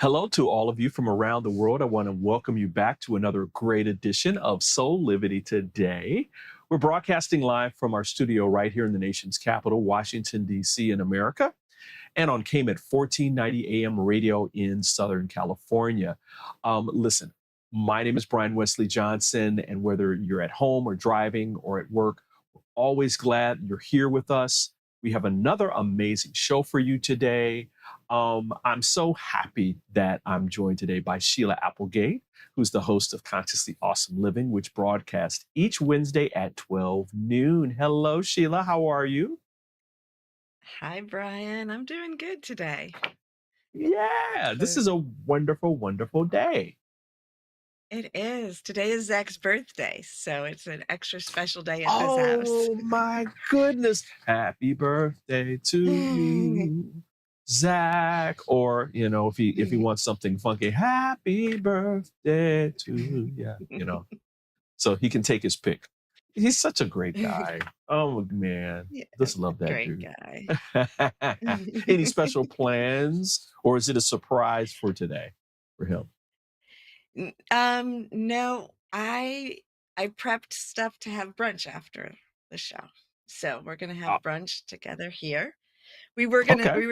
Hello to all of you from around the world. I want to welcome you back to another great edition of Soulivity Today. We're broadcasting live from our studio right here in the nation's capital, Washington, D.C. in America, and on KMET 1490 AM radio in Southern California. Listen, my name is Brian Westley Johnson, and whether you're at home or driving or at work, we're always glad you're here with us. We have another amazing show for you today. I'm so happy that I'm joined today by Sheila Applegate, who's the host of Consciously Awesome Living, which broadcasts each Wednesday at 12 noon. Hello, Sheila. How are you? Hi, Brian. I'm doing good today. Yeah, this is a wonderful, wonderful day. It is. Today is Zach's birthday, so it's an extra special day at this house. Oh my goodness. Happy birthday to you, Zach. Or, if he wants something funky, happy birthday to you, so he can take his pick. He's such a great guy. Oh man, Yeah, just love that great dude. guy. Any special plans, or is it a surprise for today for him? No, I prepped stuff to have brunch after the show. So we're gonna have brunch together here. We were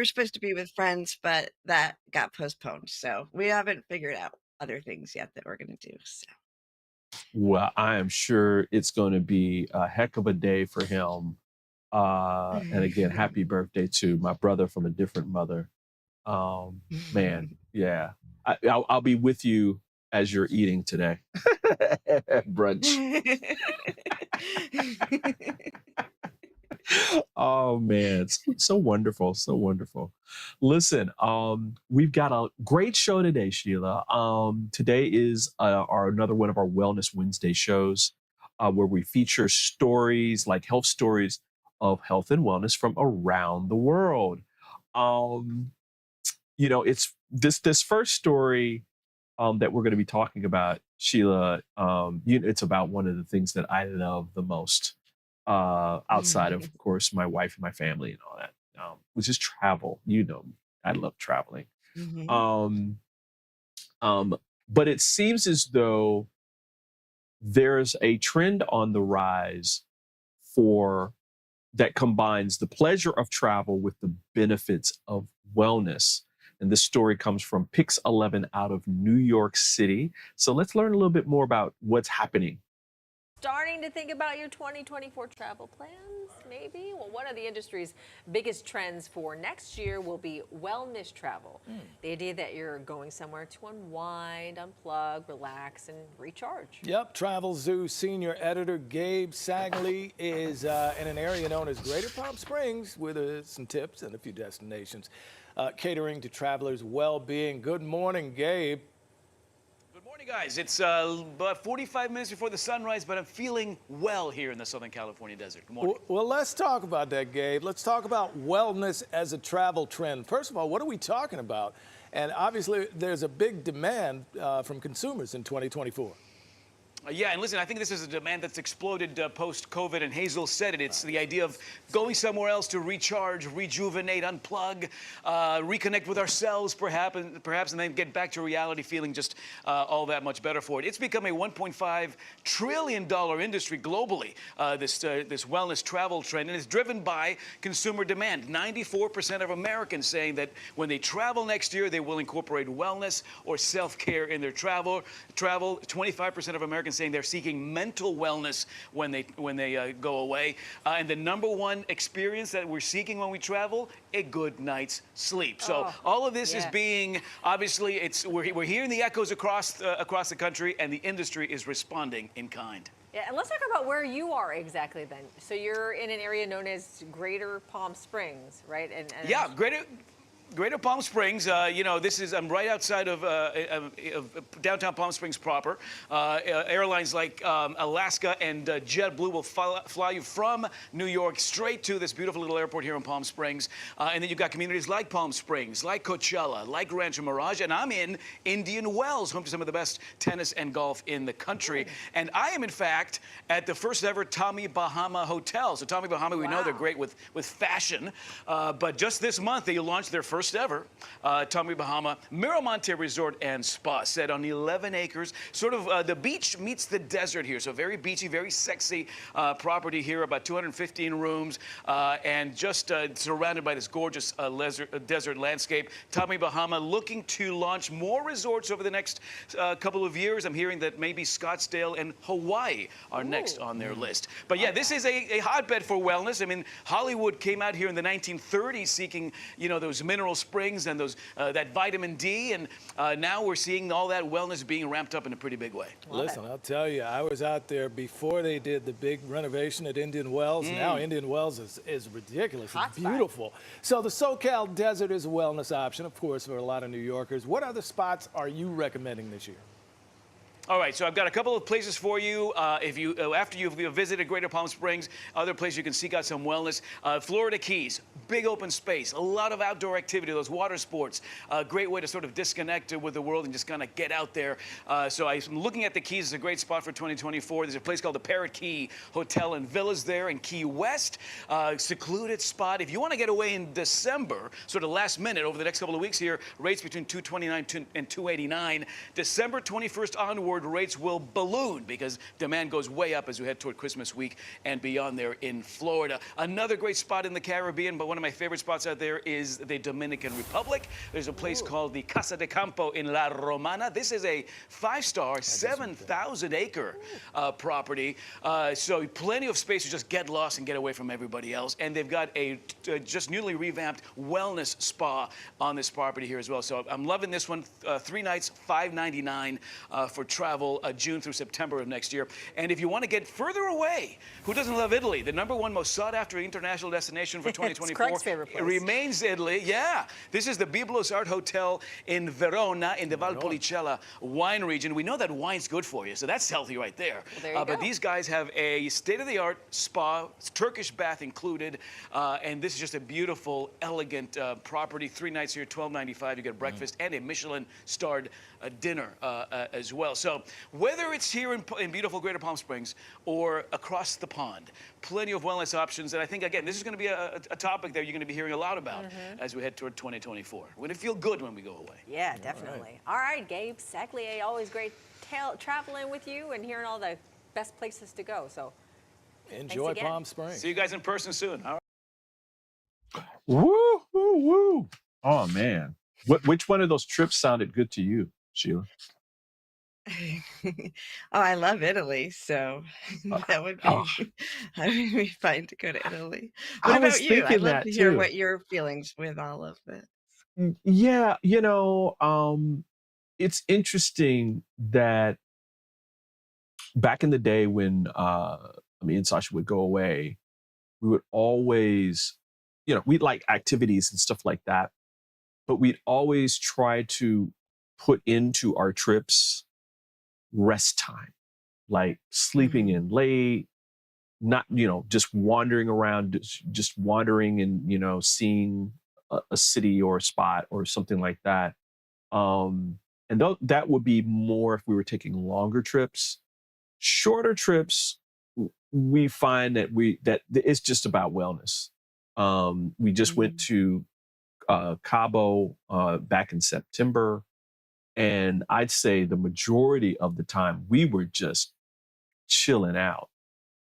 supposed to be with friends, but that got postponed. So we haven't figured out other things yet that we're gonna do. So Well, I am sure it's going to be a heck of a day for him. And again, happy birthday to my brother from a different mother. Man, yeah. I'll be with you as you're eating today at brunch. Oh man, so wonderful, so wonderful. Listen, we've got a great show today, Sheila. Today is another one of our Wellness Wednesday shows, where we feature stories like health stories of health and wellness from around the world. It's this first story that we're going to be talking about, Sheila. It's about one of the things that I love the most. Outside of course, my wife and my family and all that, which is travel. I love traveling. But it seems as though there's a trend on the rise that combines the pleasure of travel with the benefits of wellness. And this story comes from Pix 11 out of New York City. So let's learn a little bit more about what's happening. Starting to think about your 2024 travel plans, maybe? Well, one of the industry's biggest trends for next year will be wellness travel. The idea that you're going somewhere to unwind, unplug, relax, and recharge. Yep, Travel Zoo senior editor Gabe Sagley is in an area known as Greater Palm Springs with some tips and a few destinations, catering to travelers' well-being. Good morning, Gabe. Good morning, guys. It's about 45 minutes before the sunrise, but I'm feeling well here in the Southern California desert. Good morning. Well, let's talk about that, Gabe. Let's talk about wellness as a travel trend. First of all, what are we talking about? And obviously, there's a big demand from consumers in 2024. Yeah, and listen, I think this is a demand that's exploded post-COVID, and Hazel said it. It's the idea of going somewhere else to recharge, rejuvenate, unplug, reconnect with ourselves, perhaps, and then get back to reality, feeling just all that much better for it. It's become a $1.5 trillion industry globally, this wellness travel trend, and it's driven by consumer demand. 94% of Americans saying that when they travel next year, they will incorporate wellness or self-care in their travel. 25% of Americans saying they're seeking mental wellness when they go away. And the number one experience that we're seeking when we travel, a good night's sleep. So all of this is being, obviously, we're hearing the echoes across the country, and the industry is responding in kind. Yeah, and let's talk about where you are exactly then. So you're in an area known as Greater Palm Springs, right? And yeah, Greater Palm Springs, I'm right outside of downtown Palm Springs proper. Airlines like Alaska and JetBlue will fly you from New York straight to this beautiful little airport here in Palm Springs. And then you've got communities like Palm Springs, like Coachella, like Rancho Mirage, and I'm in Indian Wells, home to some of the best tennis and golf in the country. And I am, in fact, at the first ever Tommy Bahama Hotel. So Tommy Bahama, we know they're great with fashion. But just this month, they launched their first first ever Tommy Bahama Miramonte Resort and Spa, set on 11 acres. Sort of the beach meets the desert here. So very beachy, very sexy property here, about 215 rooms, and just surrounded by this gorgeous desert landscape. Tommy Bahama looking to launch more resorts over the next couple of years. I'm hearing that maybe Scottsdale and Hawaii are next on their list. But yeah, this is a hotbed for wellness. I mean, Hollywood came out here in the 1930s seeking, you know, those mineral springs and those that vitamin D, and now we're seeing all that wellness being ramped up in a pretty big way. Listen, I'll tell you, I was out there before they did the big renovation at Indian Wells. Now Indian Wells is ridiculous. It's beautiful. So the SoCal Desert is a wellness option, of course, for a lot of New Yorkers. What other spots are you recommending this year? All right, so I've got a couple of places for you. If you after you've visited Greater Palm Springs, other places you can seek out some wellness. Florida Keys, big open space, a lot of outdoor activity, those water sports. A great way to sort of disconnect with the world and just kind of get out there. So I'm looking at the Keys as a great spot for 2024. There's a place called the Parrot Key Hotel and Villas there in Key West. Secluded spot. If you want to get away in December, sort of last minute over the next couple of weeks here, rates between $229 and $289. December 21st onward, rates will balloon because demand goes way up as we head toward Christmas week and beyond there in Florida. Another great spot in the Caribbean, but one of my favorite spots out there is the Dominican Republic. There's a place called the Casa de Campo in La Romana. This is a 5-star, 7,000-acre property. So plenty of space to just get lost and get away from everybody else. And they've got a just newly revamped wellness spa on this property here as well. So I'm loving this one. 3 nights, $599 for travel, June through September of next year. And if you want to get further away, who doesn't love Italy? The #1 most sought-after international destination for 2024 Craig's favorite place. remains Italy. Yeah, this is the Biblos Art Hotel in Verona in the Valpolicella wine region. We know that wine's good for you, so that's healthy right there. Well, there you go. But these guys have a state-of-the-art spa, Turkish bath included, and this is just a beautiful, elegant property. 3 nights here, $12.95. You get breakfast and a Michelin-starred dinner as well. So whether it's here in beautiful Greater Palm Springs or across the pond, plenty of wellness options. And I think, again, this is going to be a topic that you're going to be hearing a lot about as we head toward 2024. We're going to feel good when we go away. Yeah, definitely. All right, Gabe Saglier, always great traveling with you and hearing all the best places to go. So Enjoy Palm Springs. See you guys in person soon. All right. Woo, woo, woo. Oh, man. Which one of those trips sounded good to you, Sheila? Oh, I love Italy, so that would be I would be fine to go to Italy. What I was about you? I'd thinking love that to hear too. what your feelings with all of this. Yeah, you know, it's interesting that back in the day when me and Sasha would go away, we would always, you know, we'd like activities and stuff like that, but we'd always try to put into our trips rest time, like sleeping in late, not, you know, just wandering around, just wandering and, you know, seeing a city or a spot or something like that. And that would be more if we were taking longer trips. Shorter trips, we find that it's just about wellness. We just went to Cabo back in September. And I'd say the majority of the time we were just chilling out,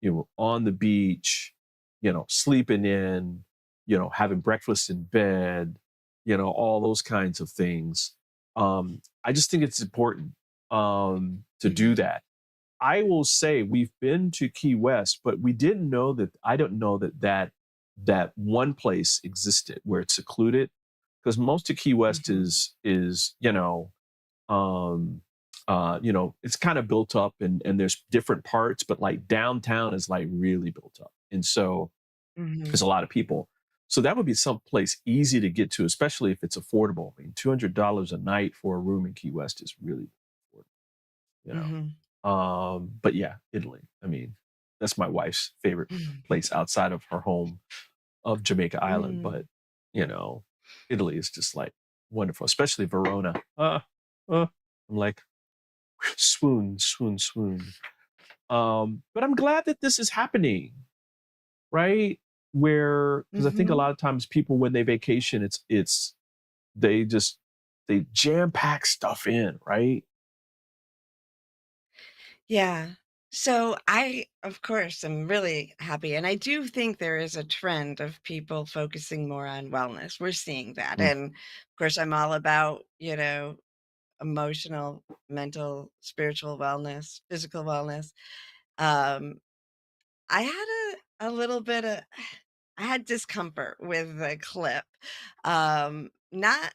you know, on the beach, you know, sleeping in, you know, having breakfast in bed, you know, all those kinds of things. I just think it's important to do that. I will say we've been to Key West, but we didn't know that. I don't know that one place existed where it's secluded, because most of Key West is you know, it's kind of built up and there's different parts, but like downtown is like really built up. And so there's a lot of people. So that would be some place easy to get to, especially if it's affordable. I mean, $200 a night for a room in Key West is really affordable, you know? But yeah, Italy. I mean, that's my wife's favorite place outside of her home of Jamaica Island. But, you know, Italy is just like wonderful, especially Verona. I'm like, swoon. But I'm glad that this is happening, right? Where, because I think a lot of times people, when they vacation, it's they jam pack stuff in, right? Yeah. So I, of course, am really happy. And I do think there is a trend of people focusing more on wellness. We're seeing that. Mm. And of course, I'm all about, emotional, mental, spiritual wellness, physical wellness. Um, I had a little bit of, I had discomfort with the clip. Not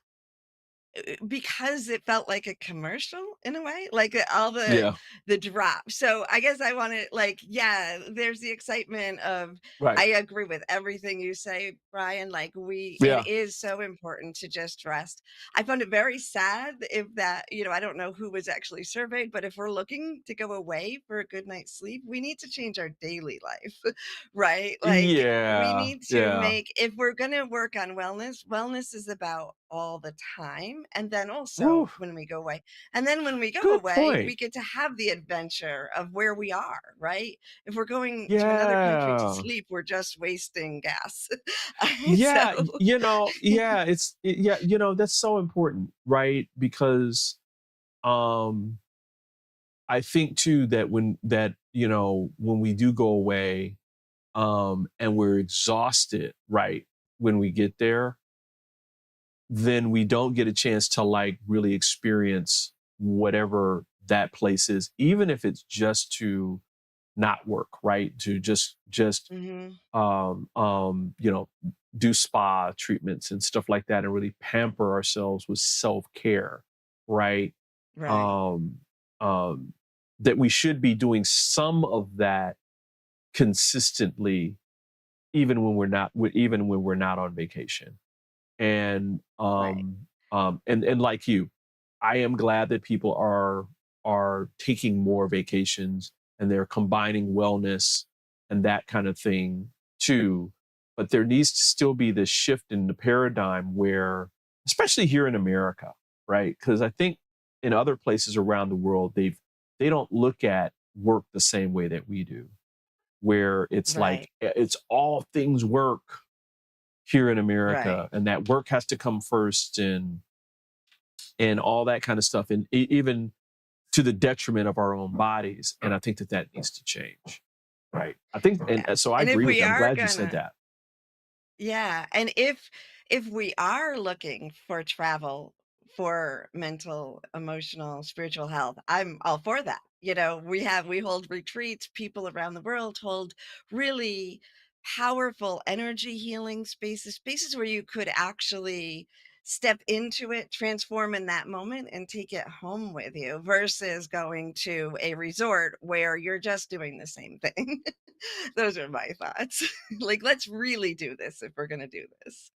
because it felt like a commercial in a way, like, all Yeah. the drop. So, I guess I wanted like, yeah, there's the excitement of Right. I agree with everything you say, Brian, like, it Yeah. is so important to just rest. I found it very sad if that I don't know who was actually surveyed, but if we're looking to go away for a good night's sleep, we need to change our daily life, right? Like, we Yeah. need to Yeah. make if we're gonna work on wellness is about all the time, and then Woo. also when we go away. And then when we go Good away, point. we get to have the adventure of where we are, right? If we're going to another country to Yeah. sleep, we're just wasting gas. So Yeah. Yeah, yeah, that's so important, right? Because um I think too that when we do go away, and we're exhausted, right, when we get there, then we don't get a chance to like really experience whatever that place is, even if it's just to not work, right? To just Mhm. you know, do spa treatments and stuff like that and really pamper ourselves with self-care, right? Right. Um, um, that we should be doing some of that consistently, even when we're not on vacation. And Right. and like you, I am glad that people are taking more vacations and they're combining wellness and that kind of thing too. But there needs to still be this shift in the paradigm where, especially here in America, right? Because I think in other places around the world, they don't look at work the same way that we do, where it's Right. like it's all things work here in Right. America, and that work has to come first, and all that kind of stuff, and even to the detriment of our own bodies. And I think that that needs to change, right? I think, and Yeah. so I And if agree with we you. I'm are glad you said gonna that. Yeah, and if we are looking for travel for mental, emotional, spiritual health, I'm all for that. We hold retreats, people around the world hold really powerful energy healing spaces where you could actually step into it, transform in that moment and take it home with you versus going to a resort where you're just doing the same thing. Those are my thoughts. Like, let's really do this if we're gonna do this.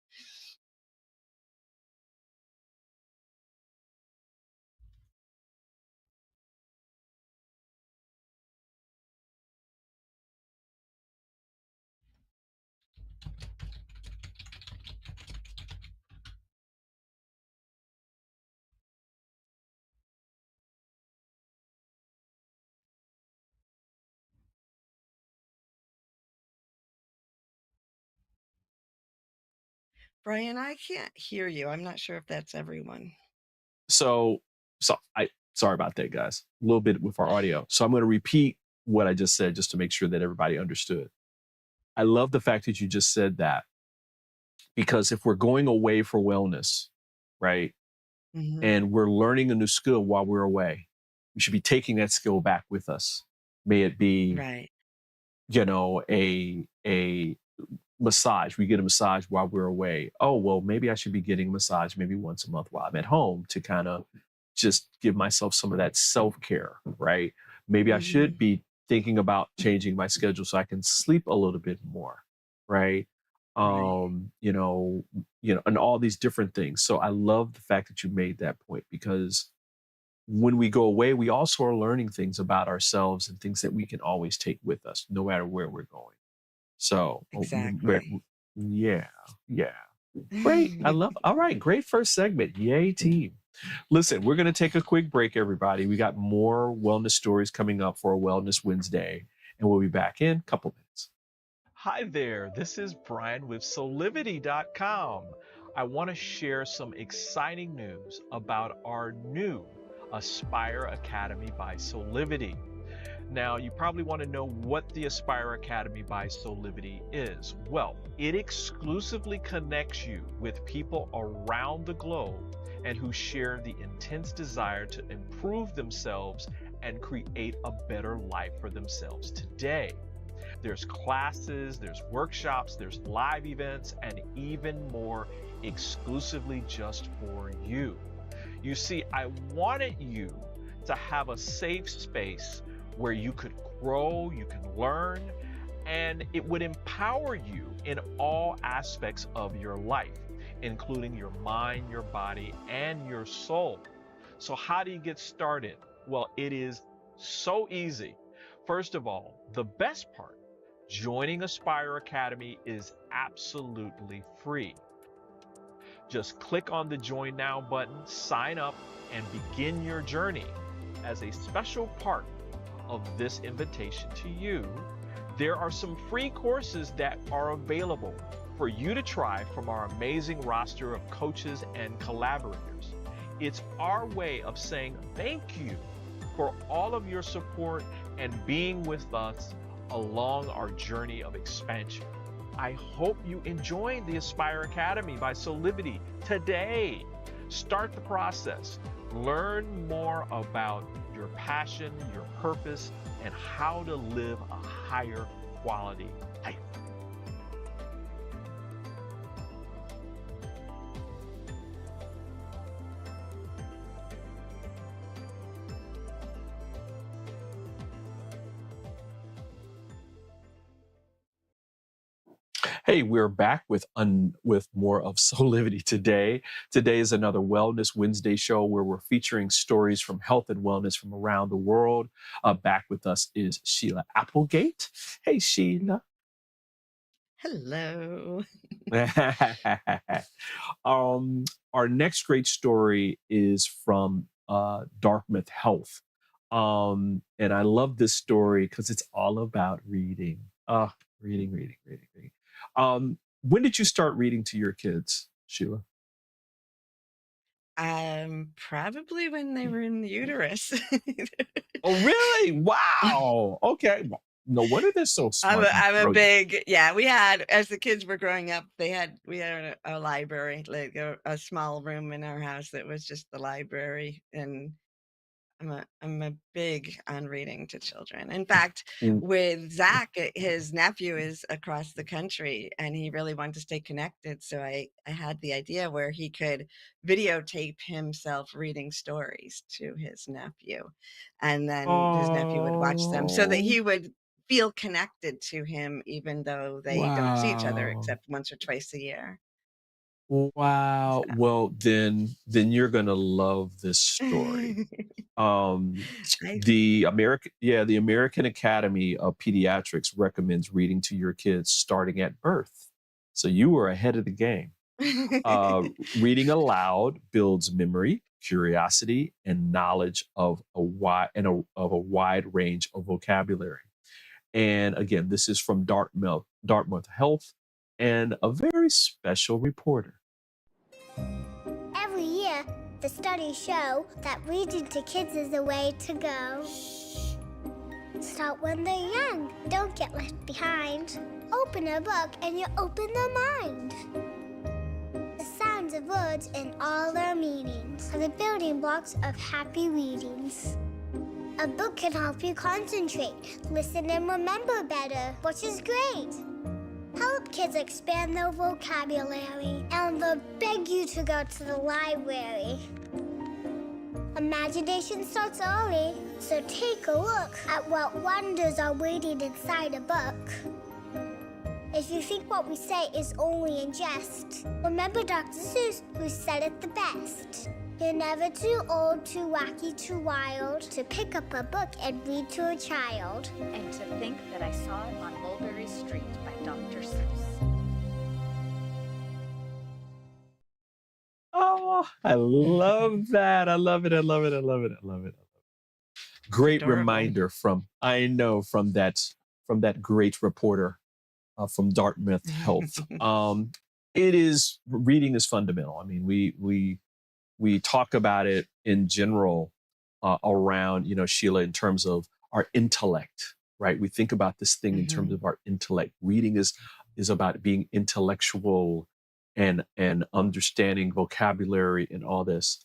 Brian, I can't hear you. I'm not sure if that's everyone. So, I sorry about that, guys. A little bit with our audio. So I'm going to repeat what I just said just to make sure that everybody understood. I love the fact that you just said that, because if we're going away for wellness, right, Mhm. and we're learning a new skill while we're away, we should be taking that skill back with us. May it be, Right. a massage. We get a massage while we're away. Oh, well, maybe I should be getting a massage maybe once a month while I'm at home to kind of just give myself some of that self-care, right? Maybe I should Mhm. be thinking about changing my schedule so I can sleep a little bit more, right? Right. And all these different things. So I love the fact that you made that point, because when we go away, we also are learning things about ourselves and things that we can always take with us, no matter where we're going. So, Exactly. yeah, yeah. Great. I love. All right. Great first segment. Yay, team. Listen, we're going to take a quick break, everybody. We got more wellness stories coming up for a Wellness Wednesday, and we'll be back in a couple minutes. Hi there. This is Brian with Soulivity.com. I want to share some exciting news about our new Aspire Academy by Soulivity. Now, you probably want to know what the Aspire Academy by Soulivity is. Well, it exclusively connects you with people around the globe and who share the intense desire to improve themselves and create a better life for themselves today. There's classes, there's workshops, there's live events, and even more exclusively just for you. You see, I wanted you to have a safe space where you could grow, you can learn, and it would empower you in all aspects of your life, including your mind, your body, and your soul. So how do you get started? Well, it is so easy. First of all, the best part, joining Aspire Academy is absolutely free. Just click on the Join Now button, sign up, and begin your journey. As a special part of this invitation to you, there are some free courses that are available for you to try from our amazing roster of coaches and collaborators. It's our way of saying thank you for all of your support and being with us along our journey of expansion. I hope you enjoyed the Aspire Academy by Soulivity today. Start the process. Learn more about your passion, your purpose, and how to live a higher quality life. Hey, we're back with more of Soulivity today. Today is another Wellness Wednesday show where we're featuring stories from health and wellness from around the world. Back with us is Sheila Applegate. Hey, Sheila. Hello. Our next great story is from Dartmouth Health. And I love this story because it's all about reading. Reading. When did you start reading to your kids, Sheila? Probably when they were in the uterus. Oh, really? Wow. Okay. No wonder they're so smart. I'm a big, we had, as the kids were growing up, we had a library, like a small room in our house that was just the library. And I'm a big on reading to children. In fact, with Zach, his nephew is across the country and he really wanted to stay connected. So I had the idea where he could videotape himself reading stories to his nephew. And then his nephew would watch them so that he would feel connected to him, even though they don't see each other except once or twice a year. Wow. So. Well, then you're going to love this story. The American Academy of Pediatrics recommends reading to your kids starting at birth. So you were ahead of the game. Reading aloud builds memory, curiosity, and knowledge of a wide range of vocabulary. And again, this is from Dartmouth Health and a very special reporter. Every year, the studies show that reading to kids is the way to go. Start when they're young. Don't get left behind. Open a book and you open their mind. The sounds of words and all their meanings are the building blocks of happy readings. A book can help you concentrate, listen and remember better, which is great. Help kids expand their vocabulary, and they'll beg you to go to the library. Imagination starts early, so take a look at what wonders are waiting inside a book. If you think what we say is only in jest, remember Dr. Seuss, who said it the best. You're never too old, too wacky, too wild to pick up a book and read to a child. And to think that I saw it on Mulberry Street by Dr. Seuss. Oh, I love that. I love it. Great Adorable. reminder from that great reporter from Dartmouth Health. It is, reading is fundamental. I mean, we talk about it in general, around, Sheila, in terms of our intellect, right? We think about this thing in terms Hmm. of our intellect. Reading is about being intellectual and understanding vocabulary and all this.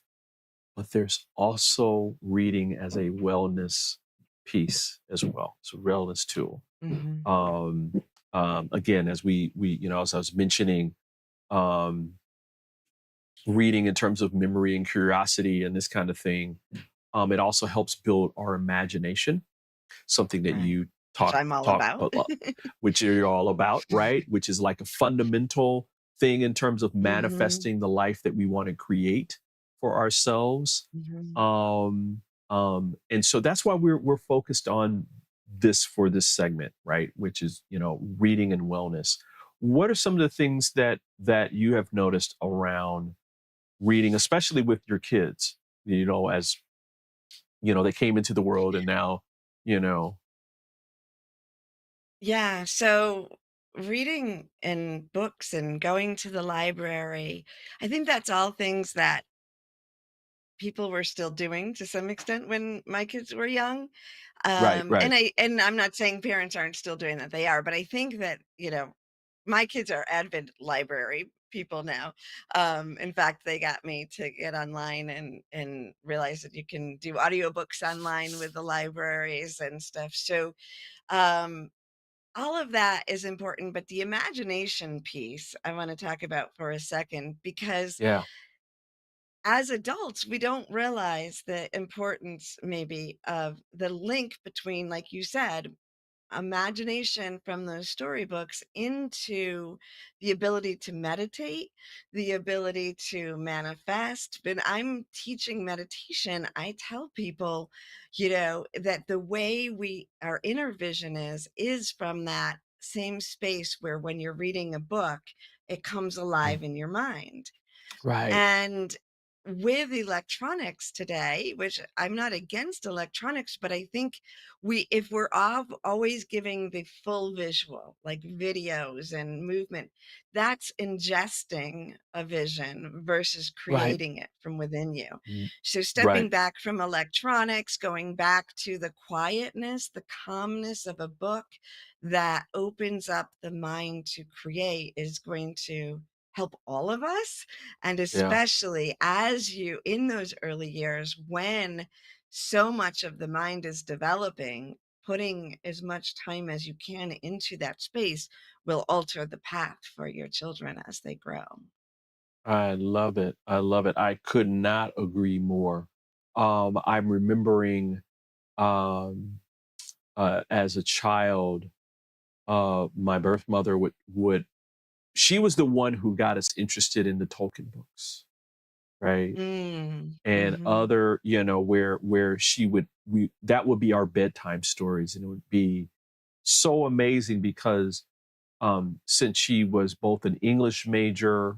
But there's also reading as a wellness piece as well. It's a wellness tool. Hmm. Um, again, as as I was mentioning, um, reading in terms of memory and curiosity and this kind of thing, it also helps build our imagination, something that Right. you Which talk I'm all talk about. a lot, which you're all about, right? Which is like a fundamental thing in terms of Hmm. manifesting the life that we want to create for ourselves. Hmm. And so that's why we're focused on this for this segment, right? Which is, reading and wellness. What are some of the things that you have noticed around reading, especially with your kids, as they came into the world and now, you know, Yeah. So reading and books and going to the library, I think that's all things that people were still doing to some extent when my kids were young. right, right, And I'm not saying parents aren't still doing that. They are, but I think that, my kids are avid library people now. In fact, they got me to get online and realize that you can do audiobooks online with the libraries and stuff. So um all of that is important, but the imagination piece I want to talk about for a second, because yeah, as adults, we don't realize the importance maybe of the link between, like you said, imagination from those storybooks into the ability to meditate, the ability to manifest. When I'm teaching meditation, I tell people, that the way our inner vision is from that same space where when you're reading a book, it comes mm, alive in your mind. right, And with electronics today, which I'm not against electronics, but I think if we're always giving the full visual, like videos and movement, that's ingesting a vision versus right, creating it from within you. mm, So stepping right, back from electronics, going back to the quietness, the calmness of a book that opens up the mind to create is going to help all of us, and yeah. especially as you in those early years when so much of the mind is developing, putting as much time as you can into that space will alter the path for your children as they grow. I love it. I love it. I could not agree more. I'm remembering, um, as a child, my birth mother would she was the one who got us interested in the Tolkien books, right? Mm, And mm-hmm, other, where she would we that would be our bedtime stories, and it would be so amazing because, since she was both an English major,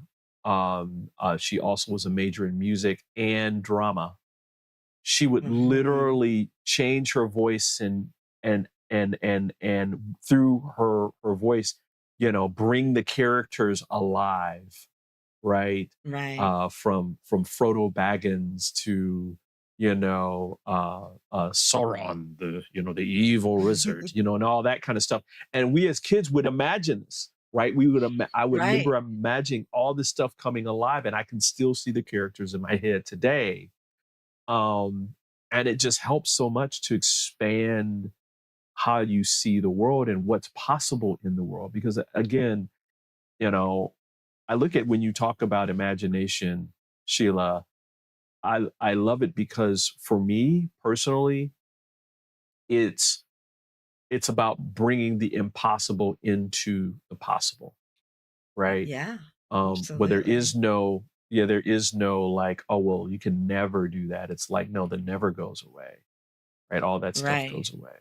she also was a major in music and drama. She would mm-hmm. literally change her voice and through her voice, bring the characters alive, right? Right. From Frodo Baggins to, Sauron, the evil wizard, and all that kind of stuff. And we as kids would imagine this, right? I would Right. remember imagining all this stuff coming alive, and I can still see the characters in my head today. Um, and it just helps so much to expand how you see the world and what's possible in the world. Because again, you know, I look at when you talk about imagination, Sheila, I love it because for me personally, it's it's about bringing the impossible into the possible, right? Yeah, Where there is absolutely. no, yeah, there is no like, oh well, you can never do that. It's like, no, that never goes away, right? All that stuff Right. goes away,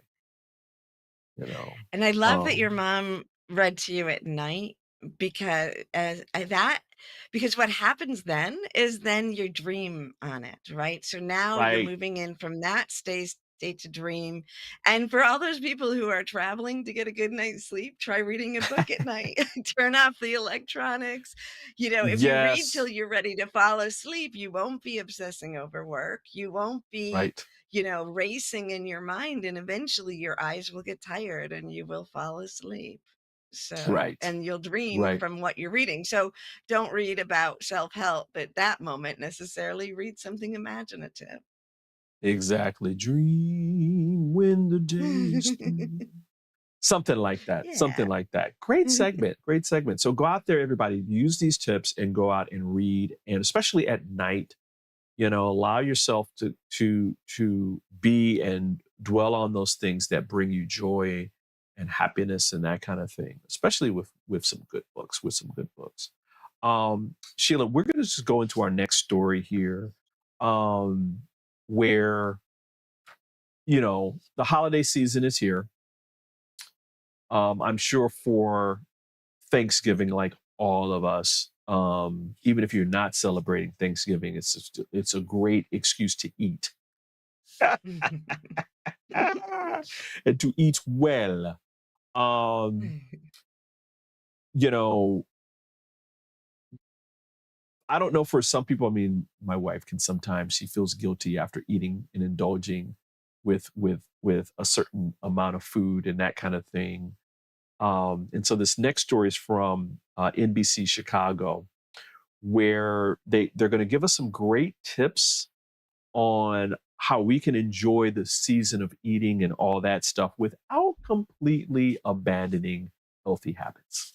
you know. And I love that your Um, mom read to you at night, because because what happens then is then you dream on it, right? So now you're right, moving in from that day to dream. And for all those people who are traveling to get a good night's sleep, try reading a book at night. Turn off the electronics. If you read till Yes. you're ready to fall asleep, you won't be obsessing over work. You won't be, Right. racing in your mind. And eventually your eyes will get tired and you will fall asleep. So, Right. and you'll dream Right. from what you're reading. So don't read about self-help at that moment necessarily. Read something imaginative. Exactly. Dream when the day's through. Something like that. Something Yeah. like that. Great segment. Great segment. So go out there, everybody. Use these tips and go out and read. And especially at night, allow yourself to be and dwell on those things that bring you joy and happiness and that kind of thing. Especially with some good books. Sheila, we're going to just go into our next story here, where the holiday season is here. I'm sure for Thanksgiving, like all of us, even if you're not celebrating Thanksgiving, it's a great excuse to eat and to eat well. You know, I don't know, for some people, I mean, my wife can sometimes, she feels guilty after eating and indulging with a certain amount of food and that kind of thing. And so this next story is from NBC Chicago, where they're going to give us some great tips on how we can enjoy the season of eating and all that stuff without completely abandoning healthy habits.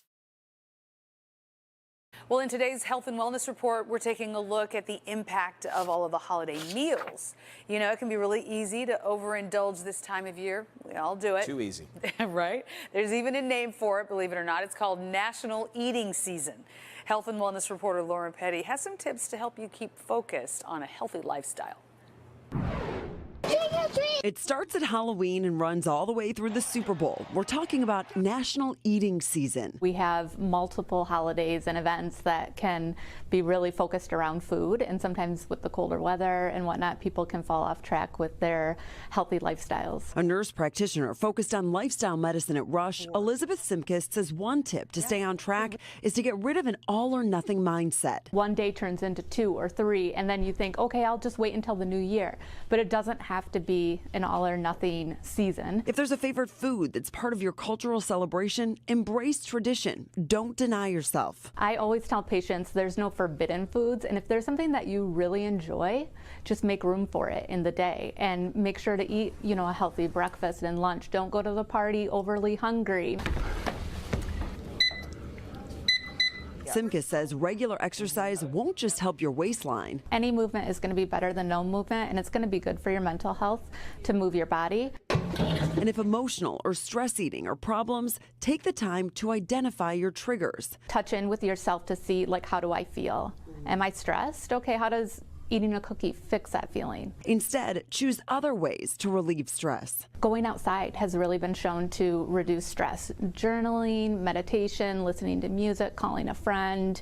Well, in today's Health and Wellness Report, we're taking a look at the impact of all of the holiday meals. It can be really easy to overindulge this time of year. We all do it. Too easy. Right? There's even a name for it, believe it or not. It's called National Eating Season. Health and Wellness reporter Lauren Petty has some tips to help you keep focused on a healthy lifestyle. It starts at Halloween and runs all the way through the Super Bowl. We're talking about National Eating Season. We have multiple holidays and events that can be really focused around food, and sometimes with the colder weather and whatnot, people can fall off track with their healthy lifestyles. A nurse practitioner focused on lifestyle medicine at Rush, Elizabeth Simkis, says one tip to stay on track is to get rid of an all-or-nothing mindset. One day turns into 2 or 3, and then you think, okay, I'll just wait until the new year. But it doesn't have to be an all-or-nothing season. If there's a favorite food that's part of your cultural celebration, embrace tradition. Don't deny yourself. I always tell patients there's no forbidden foods, and if there's something that you really enjoy, just make room for it in the day and make sure to eat, a healthy breakfast and lunch. Don't go to the party overly hungry. Simkis says regular exercise won't just help your waistline. Any movement is going to be better than no movement, and it's going to be good for your mental health to move your body. And if emotional or stress eating are problems, take the time to identify your triggers. Touch in with yourself to see, how do I feel? Am I stressed? Okay, how does eating a cookie fix that feeling? Instead, choose other ways to relieve stress. Going outside has really been shown to reduce stress. Journaling, meditation, listening to music, calling a friend,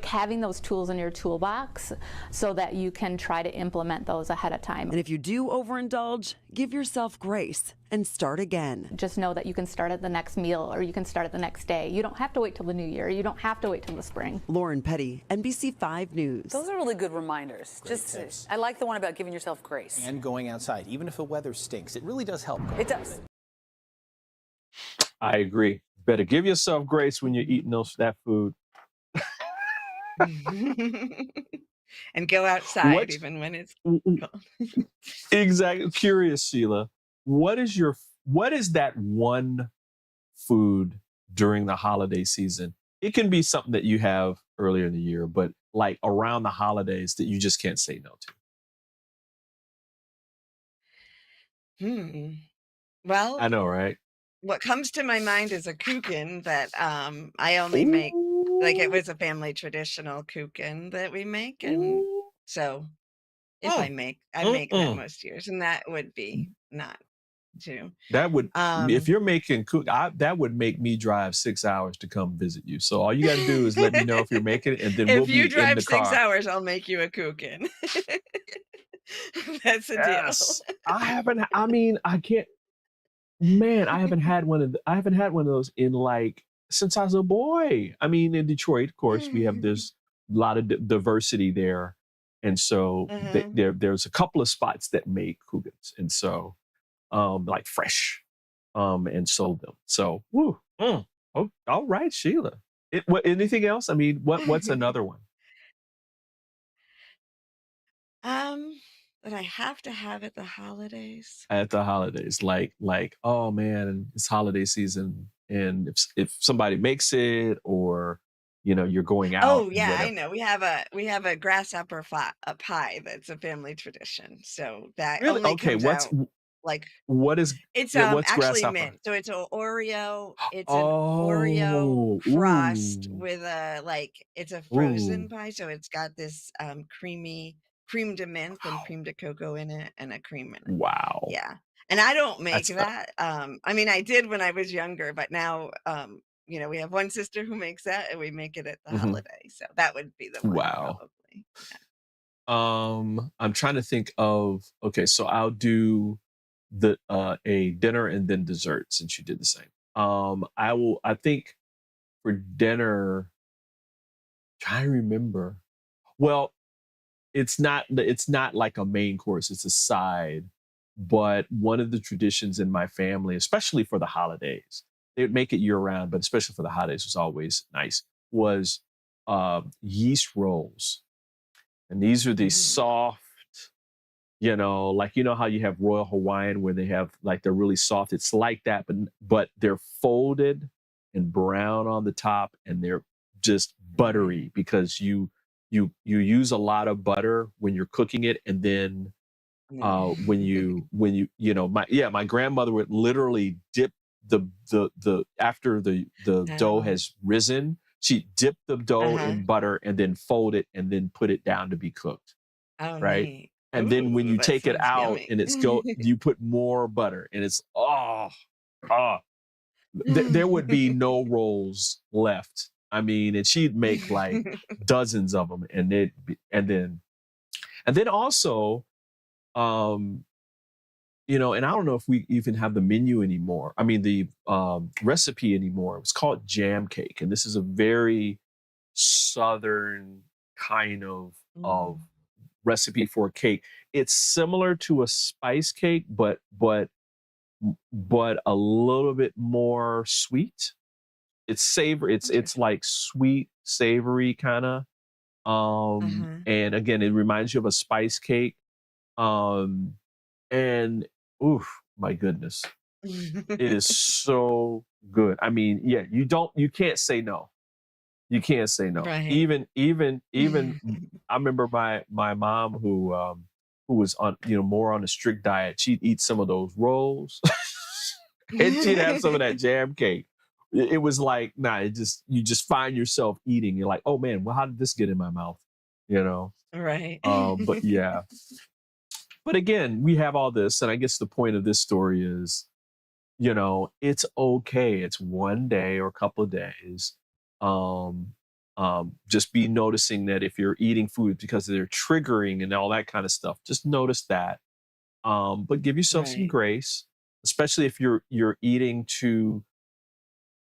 having those tools in your toolbox so that you can try to implement those ahead of time. And if you do overindulge, give yourself grace and start again. Just know that you can start at the next meal or you can start at the next day. You don't have to wait till the new year. You don't have to wait till the spring. Lauren Petty, NBC 5 News. Those are really good reminders. Tips. I like the one about giving yourself grace. And going outside, even if the weather stinks, it really does help. It does. I agree. Better give yourself grace when you're eating that food. And go outside even when it's cold. Exactly. Curious, Sheila. What is that one food during the holiday season? It can be something that you have earlier in the year, but around the holidays that you just can't say no to. Well, I know, right? What comes to my mind is a kuchen that I only make, it was a family traditional kuchen that we make, and so if I make that most years, and that would be not too. That would, if you're making that would make me drive 6 hours to come visit you. So all you got to do is let me know if you're making it, and then we'll if be you in drive the 6 car. hours, I'll make you a kuchen. That's a deal. Yes. I mean, I can't, man, I haven't had one of those in like since I was a boy. I mean, in Detroit, of course, we have this lot of diversity there. And so there's a couple of spots that make cougars. And so like fresh and sold them. So woo. Oh, all right, Sheila. Anything else? I mean, what's another one? That I have to have at the holidays. At the holidays, like, oh man, it's holiday season, and if somebody makes it, or you're going out. Oh and yeah, I whatever. know. We have a grasshopper a pie that's a family tradition. So that Really? only Okay, comes out like what is it's what's actually grasshopper? mint. So it's an Oreo. It's an Oreo Oh, crust ooh, with it's a ooh, frozen pie. So it's got this cream de menthe and cream de cocoa in it and a cream in it. wow. Yeah. And I don't make That's that. I mean, I did when I was younger, but now, we have one sister who makes that and we make it at the mhm. holiday. So that would be the one Wow. probably. I'm trying to think of. Okay, so I'll do a dinner and then dessert since you did the same. I think for dinner, trying to remember. Well, it's not like a main course, it's a side. But one of the traditions in my family, especially for the holidays, they would make it year round, but especially for the holidays was always nice, was yeast rolls. And these are these Mm. soft, like how you have Royal Hawaiian where they have like they're really soft. It's like that, but they're folded and brown on the top, and they're just buttery because you use a lot of butter when you're cooking it, and then my grandmother would literally dip the after the dough Oh. has risen, she dipped the dough Uh-huh. in butter and then fold it and then put it down to be cooked, Oh, right? neat. And then when Ooh, you that take it sounds out yummy. and you put more butter, and it's there would be no rolls left. I mean, and she'd make like dozens of them, and then also, and I don't know if we even have the menu anymore. I mean, the recipe anymore. It was called jam cake, and this is a very southern kind of Mm. recipe for a cake. It's similar to a spice cake, but a little bit more sweet. It's savory. It's Interesting. like sweet, savory kind of. Uh-huh. And again, it reminds you of a spice cake. Um, and oof, my goodness, it is so good. I mean, yeah, you can't say no. You can't say no. Right. Even I remember my mom who was on more on a strict diet. She'd eat some of those rolls, and she'd have some of that jam cake. It was like, nah, you just find yourself eating. You're like, oh man, well, how did this get in my mouth? You know. Right. But yeah. But again, we have all this, and I guess the point of this story is, it's okay. It's one day or a couple of days. Um, just be noticing that if you're eating food because they're triggering and all that kind of stuff, just notice that. But give yourself some Right. grace, especially if you're eating to,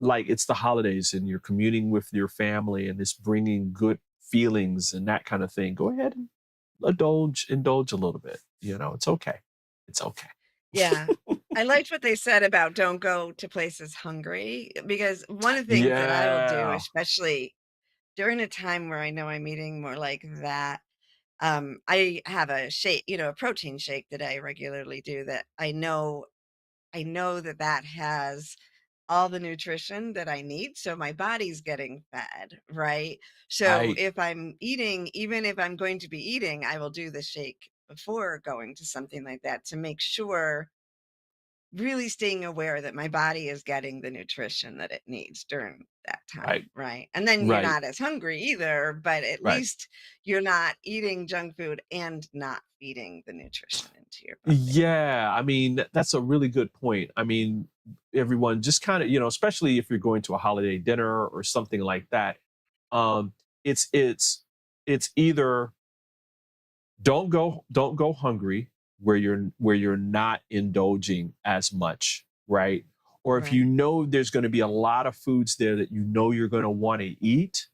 like, it's the holidays and you're communing with your family and it's bringing good feelings and that kind of thing. Go ahead and indulge a little bit. It's okay. It's okay. Yeah. I liked what they said about don't go to places hungry, because one of the things that I will do, Yeah. especially during a time where I know I'm eating more like that, I have a shake, a protein shake that I regularly do that I know that that has all the nutrition that I need, so my body's getting fed, right? So Right. if I'm eating, even if I'm going to be eating, I will do the shake before going to something like that to make sure, really staying aware that my body is getting the nutrition that it needs during that Right. time, right? And then you're Right. not as hungry either, but at Right. least you're not eating junk food and not feeding the nutrition into your body. Yeah, I mean, that's a really good point. I mean, everyone just kind of, especially if you're going to a holiday dinner or something like that, um, it's either don't go hungry, where you're not indulging as much, right? Or if you know there's going to be a lot of foods there that you know you're going to want to eat,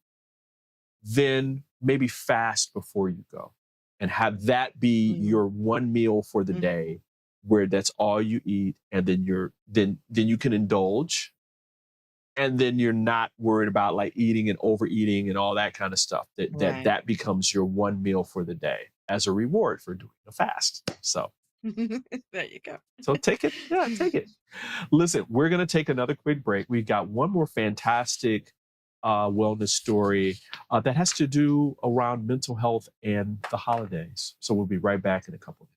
then maybe fast before you go and have that be your one meal for the day, where that's all you eat, and then you can indulge, and then you're not worried about like eating and overeating and all that kind of stuff. That becomes your one meal for the day as a reward for doing the fast. So there you go. So take it. Yeah, take it. Listen, we're going to take another quick break. We've got one more fantastic wellness story that has to do around mental health and the holidays. So we'll be right back in a couple of minutes.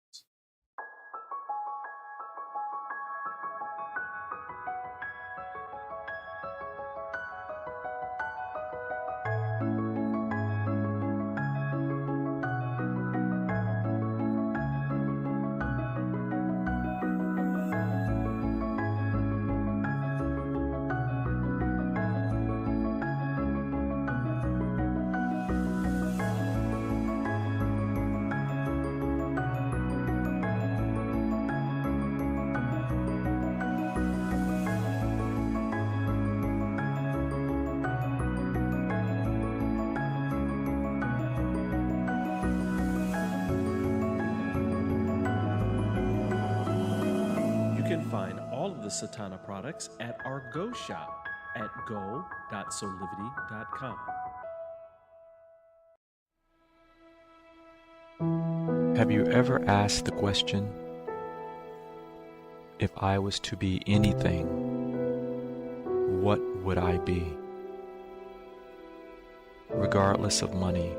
Find all of the Satana products at our Go shop at go.soulivity.com. Have you ever asked the question, if I was to be anything, what would I be? Regardless of money,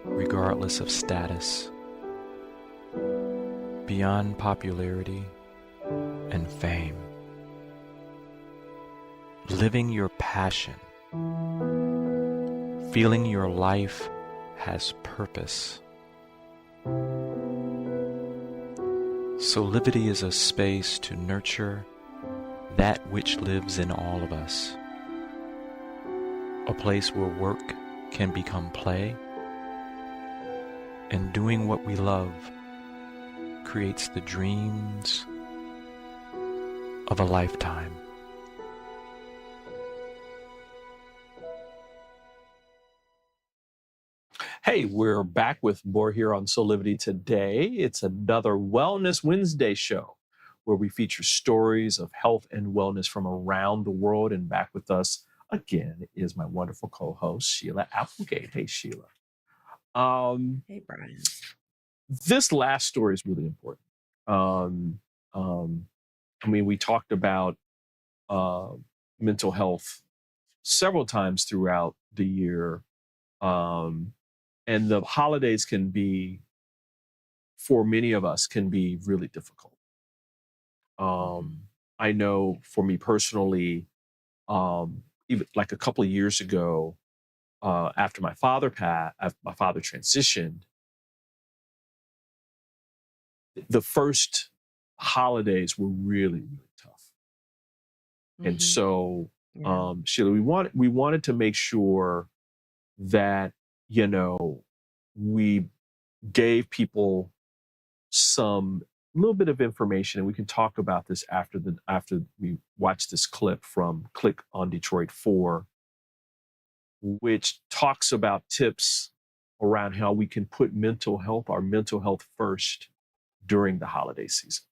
regardless of status, beyond popularity and fame, living your passion, feeling your life has purpose. Soulivity is a space to nurture that which lives in all of us, a place where work can become play, and doing what we love creates the dreams of a lifetime. Hey, we're back with more here on Soulivity today. It's another Wellness Wednesday show where we feature stories of health and wellness from around the world. And back with us again is my wonderful co-host, Sheila Applegate. Hey, Sheila. Hey, Brian. This last story is really important. I mean, we talked about mental health several times throughout the year. And the holidays can be, for many of us, can be really difficult. I know for me personally, even like a couple of years ago, after my father transitioned, the first holidays were really, really tough. And so, Sheila, we wanted to make sure that, you know, we gave people some little bit of information, and we can talk about this after we watch this clip from Click on Detroit 4, which talks about tips around how we can put our mental health first during the holiday season.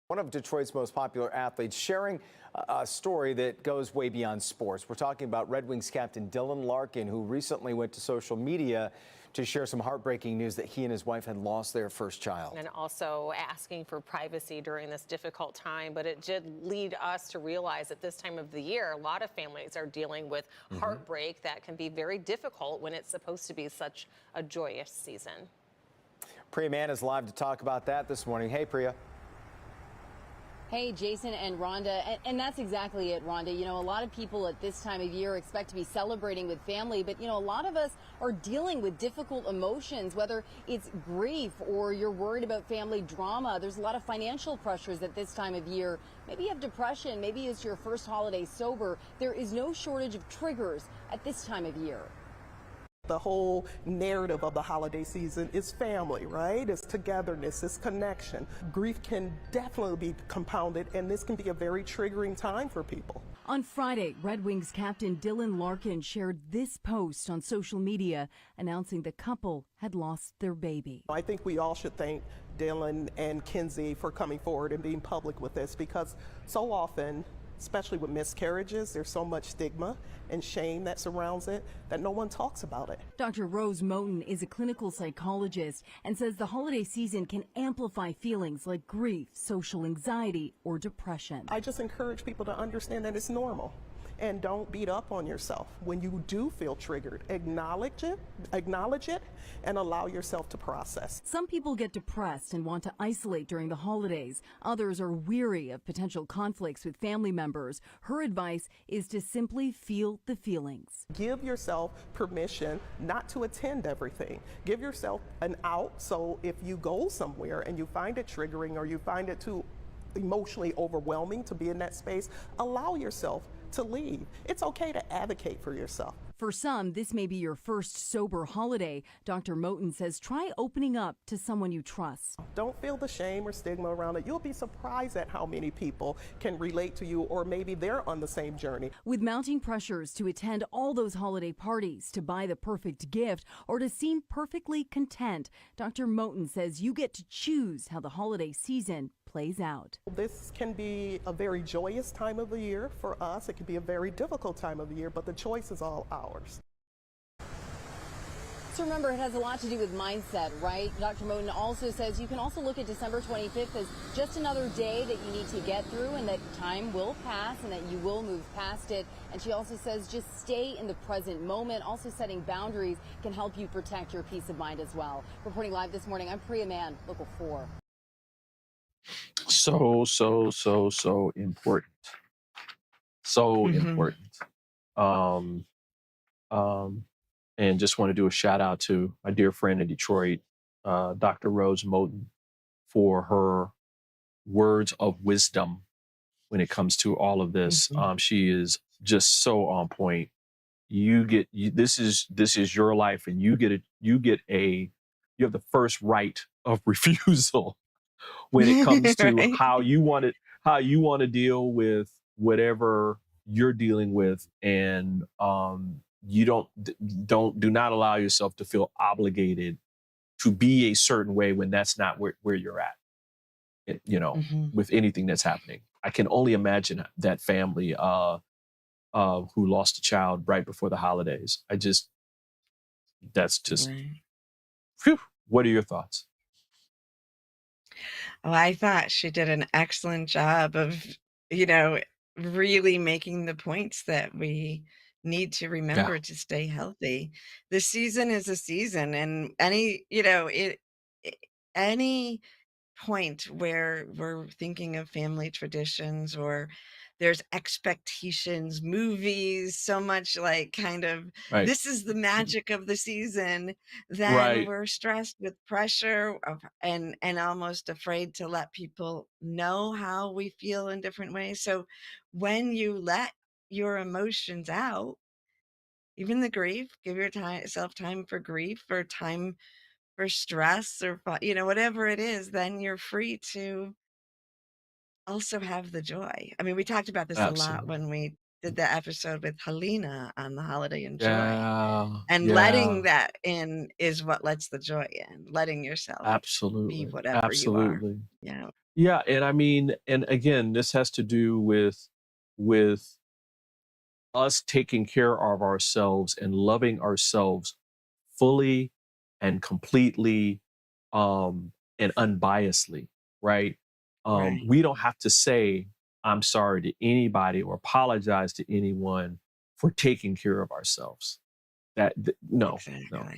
One of Detroit's most popular athletes sharing a story that goes way beyond sports. We're talking about Red Wings captain Dylan Larkin, who recently went to social media to share some heartbreaking news that he and his wife had lost their first child. And also asking for privacy during this difficult time. But it did lead us to realize at this time of the year, a lot of families are dealing with heartbreak that can be very difficult when it's supposed to be such a joyous season. Priya Mann is live to talk about that this morning. Hey, Priya. Hey, Jason and Rhonda, and that's exactly it, Rhonda. You know, a lot of people at this time of year expect to be celebrating with family, but, you know, a lot of us are dealing with difficult emotions, whether it's grief or you're worried about family drama. There's a lot of financial pressures at this time of year. Maybe you have depression. Maybe it's your first holiday sober. There is no shortage of triggers at this time of year. The whole narrative of the holiday season is family, right? It's togetherness, it's connection. Grief can definitely be compounded, and this can be a very triggering time for people. On Friday, Red Wings captain Dylan Larkin shared this post on social media announcing the couple had lost their baby. I think we all should thank Dylan and Kinsey for coming forward and being public with this, because so often, especially with miscarriages, there's so much stigma and shame that surrounds it that no one talks about it. Dr. Rose Moten is a clinical psychologist and says the holiday season can amplify feelings like grief, social anxiety, or depression. I just encourage people to understand that it's normal. And don't beat up on yourself. When you do feel triggered, acknowledge it, and allow yourself to process. Some people get depressed and want to isolate during the holidays. Others are weary of potential conflicts with family members. Her advice is to simply feel the feelings. Give yourself permission not to attend everything. Give yourself an out, so if you go somewhere and you find it triggering or you find it too emotionally overwhelming to be in that space, allow yourself to leave. It's okay to advocate for yourself. For some, this may be your first sober holiday. Dr. Moten says try opening up to someone you trust. Don't feel the shame or stigma around it. You'll be surprised at how many people can relate to you, or maybe they're on the same journey. With mounting pressures to attend all those holiday parties, to buy the perfect gift, or to seem perfectly content, Dr. Moten says you get to choose how the holiday season plays out. This can be a very joyous time of the year for us. It can be a very difficult time of the year, but the choice is all ours. So remember, it has a lot to do with mindset, right? Dr. Moten also says you can also look at December 25th as just another day that you need to get through, and that time will pass and that you will move past it. And she also says just stay in the present moment. Also, setting boundaries can help you protect your peace of mind as well. Reporting live this morning, I'm Priya Mann, Local 4. So important. So important. And just want to do a shout out to my dear friend in Detroit, Dr. Rose Moten, for her words of wisdom when it comes to all of this. She is just so on point. This is your life, and you have the first right of refusal when it comes to Right. how you want to deal with whatever you're dealing with, and you do not allow yourself to feel obligated to be a certain way when that's not where you're at. With anything that's happening. I can only imagine that family who lost a child right before the holidays. That's just, Right. phew. What are your thoughts? Oh, I thought she did an excellent job of, really making the points that we need to remember to stay healthy. The season is a season, and any point where we're thinking of family traditions, or there's expectations, movies, so much like kind of Right. this is the magic of the season, then Right. we're stressed with pressure and almost afraid to let people know how we feel in different ways. So when you let your emotions out, even the grief, give yourself time for grief, or time for stress, or whatever it is, then you're free to also have the joy. I mean, we talked about this a lot when we did the episode with Helena on the holiday and joy. And letting that in is what lets the joy in, letting yourself be whatever you are. Yeah. Yeah, and I mean, and again, this has to do with us taking care of ourselves and loving ourselves fully and completely and unbiasedly, right? Right. We don't have to say I'm sorry to anybody or apologize to anyone for taking care of ourselves. No.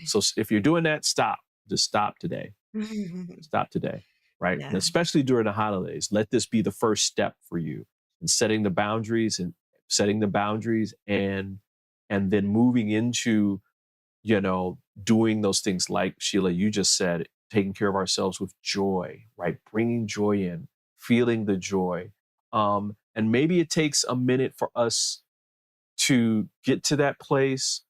So if you're doing that, stop. Just stop today. Stop today, right? Yeah. And especially during the holidays, let this be the first step for you in setting the boundaries and then moving into, doing those things like Sheila, you just said, taking care of ourselves with joy, right? Bringing joy in, feeling the joy. And maybe it takes a minute for us to get to that place,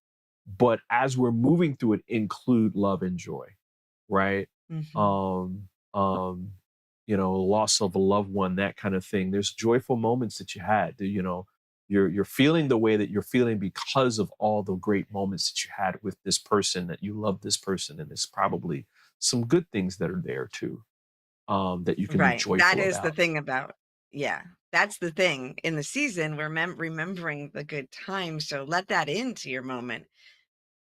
but as we're moving through it, include love and joy, right? Mhm. Loss of a loved one, that kind of thing. There's joyful moments that you had. You're feeling the way that you're feeling because of all the great moments that you had with this person, that you love this person, and there's probably some good things that are there too, that you can be Right. That joyful is the about. thing about, yeah, that's the thing. In the season, we're remembering the good times, so let that into your moment.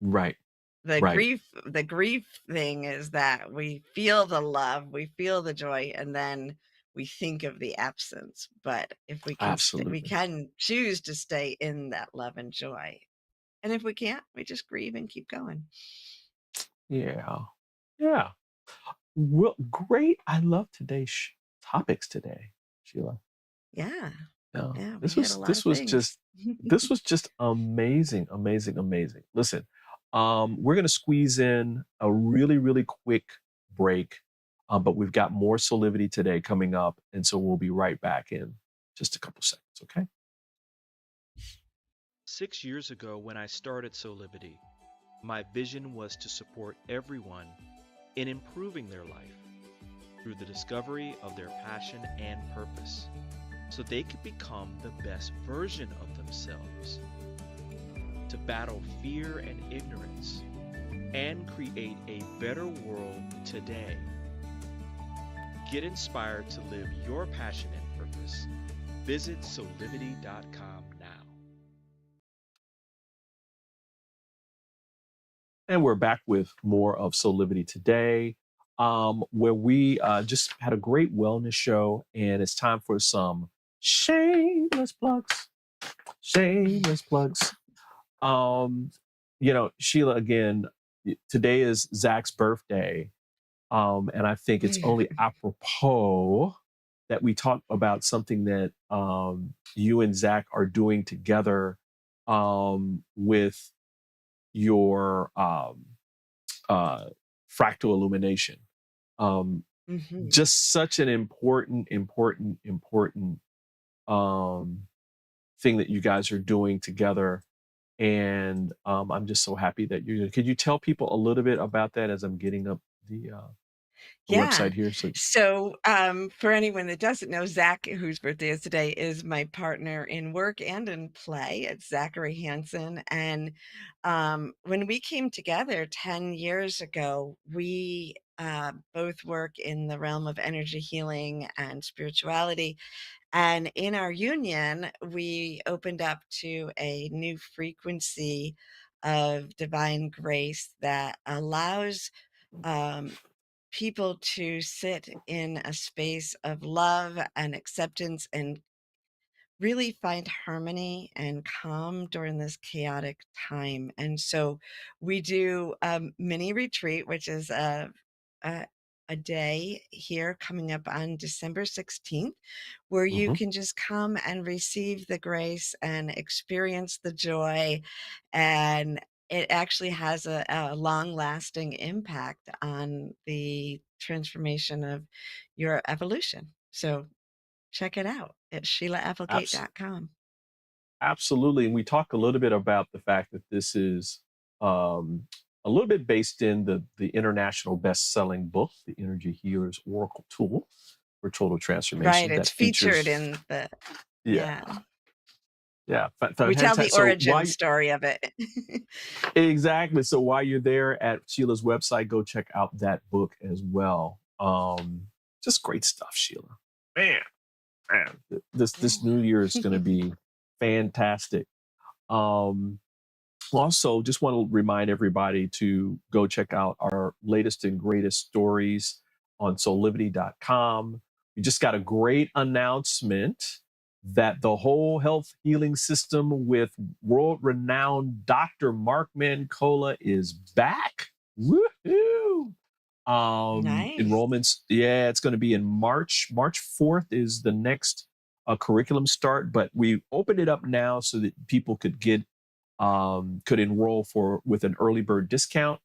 Right. The Right. grief thing is that we feel the love, we feel the joy, and then we think of the absence. But if we can we Absolutely. can choose to stay in that love and joy. And if we can't, we just grieve and keep going. Yeah. Yeah. Well, great. I love today's topics today, Sheila. Yeah. No, Yeah, we this hit a was lot this of was things. just this was just amazing, amazing, amazing. Listen, we're gonna squeeze in a really, really quick break, but we've got more Soulivity today coming up, and so we'll be right back in just a couple seconds. Okay. 6 years ago, when I started Soulivity, my vision was to support everyone in improving their life through the discovery of their passion and purpose, so they could become the best version of themselves, to battle fear and ignorance, and create a better world today. Get inspired to live your passion and purpose. Visit soulivity.com now. And we're back with more of Soulivity today, where we just had a great wellness show, and it's time for some shameless plugs. Shameless plugs. Sheila, again, today is Zach's birthday, and I think it's only apropos that we talk about something that you and Zach are doing together with your fractal illumination. Just such an important thing that you guys are doing together. And I'm just so happy that you're. Could you tell people a little bit about that as I'm getting up the Yeah. website here? So, So, for anyone that doesn't know, Zach, whose birthday is today, is my partner in work and in play. It's Zachary Hansen. And when we came together 10 years ago, we both work in the realm of energy healing and spirituality. And in our union, we opened up to a new frequency of divine grace that allows people to sit in a space of love and acceptance and really find harmony and calm during this chaotic time. And so we do a mini retreat, which is a, a day here coming up on December 16th, where you can just come and receive the grace and experience the joy. And it actually has a long lasting impact on the transformation of your evolution. So check it out at abs- SheilaApplegate.com. absolutely. And we talk a little bit about the fact that this is a little bit based in the international best-selling book, The Energy Healer's Oracle Tool for Total Right. Transformation, that It's featured features. in the, Yeah, yeah. yeah. We tell the Fantastic. So origin story of it. exactly. So while you're there at Sheila's website, go check out that book as well. Just great stuff, Sheila. Man, this new year is going to be fantastic. Also, just want to remind everybody to go check out our latest and greatest stories on soulivity.com. We just got a great announcement that the whole health healing system with world-renowned Dr. Mark Mancola is back. Woohoo! Nice. Enrollments, yeah, it's going to be in March. March 4th is the next curriculum start, but we opened it up now so that people could enroll with an early bird discount.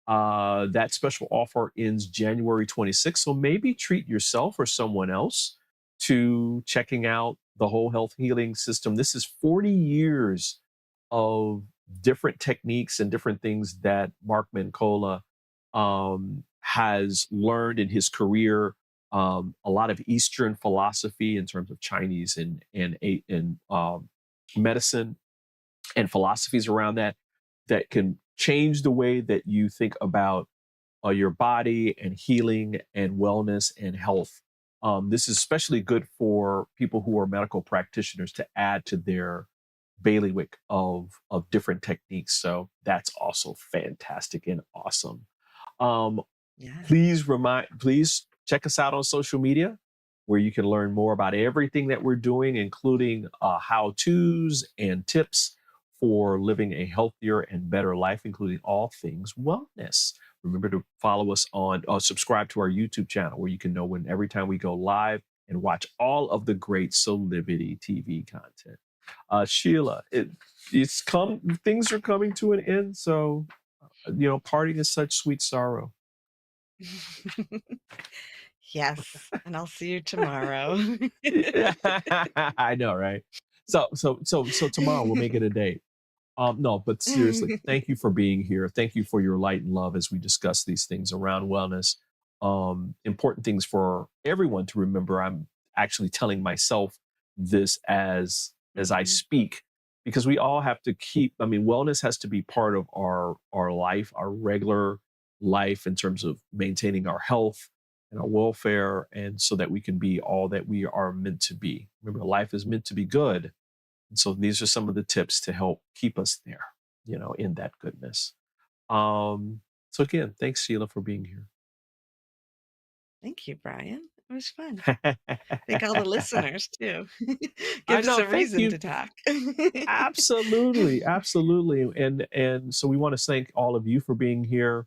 That special offer ends January 26th. So maybe treat yourself or someone else to checking out the whole health healing system. This is 40 years of different techniques and different things that Mark Mancola has learned in his career. A lot of Eastern philosophy in terms of Chinese and medicine and philosophies around that can change the way that you think about your body and healing and wellness and health. This is especially good for people who are medical practitioners to add to their bailiwick of different techniques. So that's also fantastic and awesome. Please check us out on social media, where you can learn more about everything that we're doing, including how-tos and tips for living a healthier and better life, including all things wellness. Remember to follow us on, subscribe to our YouTube channel, where you can know every time we go live and watch all of the great Soulivity TV content. Sheila, things are coming to an end, so parting is such sweet sorrow. Yes, and I'll see you tomorrow. I know, right? So tomorrow we'll make it a date. No, but seriously, thank you for being here. Thank you for your light and love as we discuss these things around wellness. Important things for everyone to remember. I'm actually telling myself this as I speak, because we all have to wellness has to be part of our life, our regular life, in terms of maintaining our health and our welfare, and so that we can be all that we are meant to be. Remember, life is meant to be good. And so these are some of the tips to help keep us there, in that goodness. So again, thanks, Sheila, for being here. Thank you, Brian. It was fun. Thank all the listeners too. I Gives know, us a thank reason you. to talk. Absolutely. And so we want to thank all of you for being here.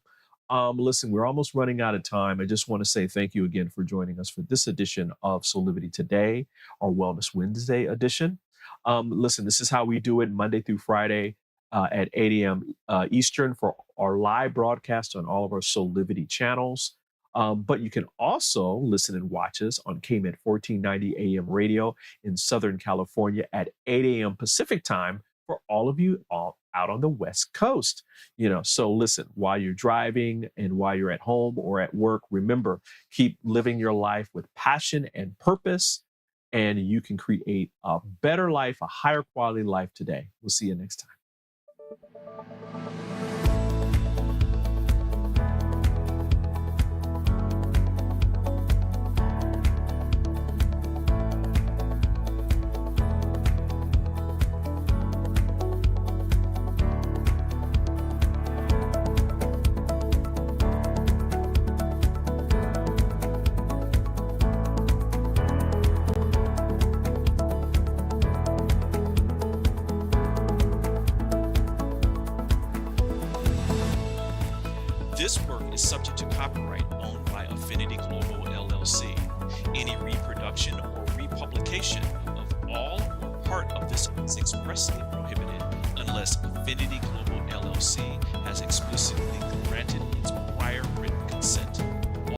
Listen, we're almost running out of time. I just want to say thank you again for joining us for this edition of Soulivity Today, our Wellness Wednesday edition. Listen, this is how we do it Monday through Friday at 8 a.m. Eastern for our live broadcast on all of our Soulivity channels. But you can also listen and watch us on KMET 1490 AM radio in Southern California at 8 a.m. Pacific time for all of you all out on the West Coast. So listen, while you're driving and while you're at home or at work, remember, keep living your life with passion and purpose, and you can create a better life, a higher quality life today. We'll see you next time. This work is subject to copyright owned by Affinity Global LLC. Any reproduction or republication of all or part of this is expressly prohibited unless Affinity Global LLC has explicitly granted its prior written consent.